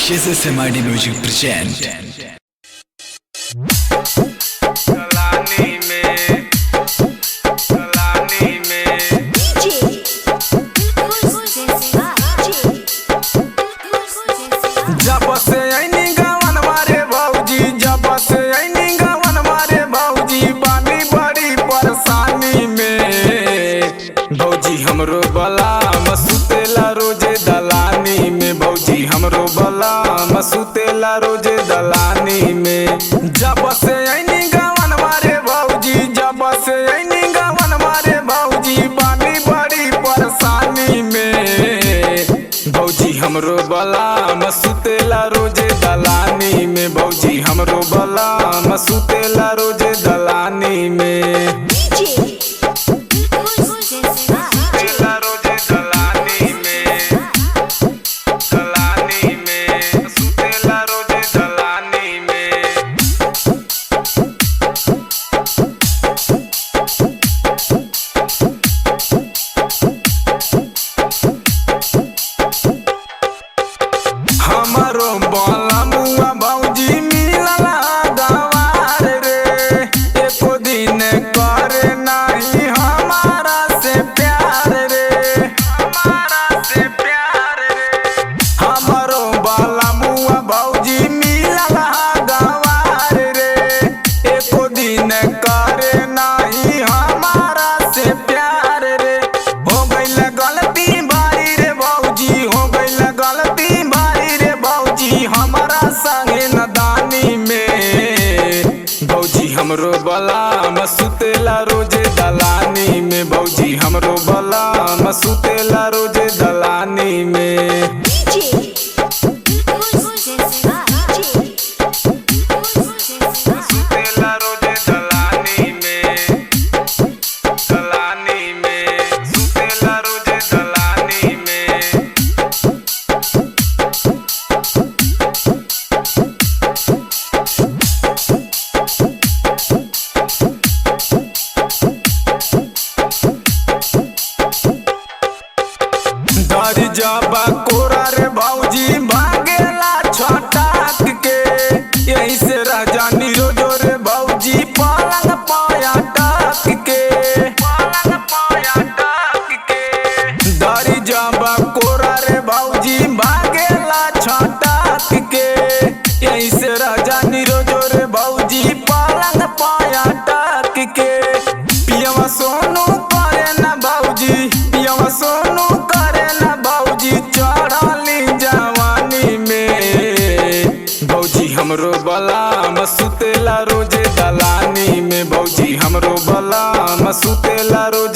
SMID Music present जब से आईनी गावन मारे भौजी, जब से आईनी गावन मारे भौजी, बानी बड़ी परेशानी में। भौजी हमरो बला मसुतेला रोजे दलानी में, भौजी हमरो बला मसुतेला रोजे दलानी में। जब से आईनी गावन मारे भौजी, जब से आईनी गावन मारे भौजी, बानी बड़ी परेशानी में। भौजी हमरो बला मसुतेला रोजे दलानी में, भौजी हमरो बला मसुतेला रोजे दलानी में। मसुतेला रोजे दलानी में, दलानी में, मसुतेला रोजे दलानी में। हमारो बाला मुआ भौजी मिलला गवार रे, एको दिन करे नहीं हमारा से प्यार रे, हमारा से प्यार रे। हमारो बाला मुआ भौजी मिलला गवार रे, एको दिन करे नहीं हमारा से प्यार रे। हो गइल गलती भारी रे भौजी, हो गइल गलती भारी रे भौजी, हमारा संगे नदानी में। भौजी हमरो बला मसुतेला रोजे दलानी में, भौजी हमरो बला मसुतेला रोजे दलानी में। मसुतेला रोजे दलानी में, दलानी में, मसुतेला रोजे दलानी में। डर जाबा कोरा रे भौजी भागेला छटाक के, यही से रह जानी रोजो रे भौजी पलंग पाया टाक के, पलंग पाया टाक के। डर जाबा कोरा रे भौजी भागेला छटाक के, यही से रह जानी रोजो रे भौजी पलंग पाया टाक के। पियवा सोनू करे ना भौजी, पियवा सोनू करे ना भौजी, चढ़ली जवानी में। भौजी हमरो बला मसुतेला रोजे दलानी में, भौजी हमरो बला मसुतेला रोजे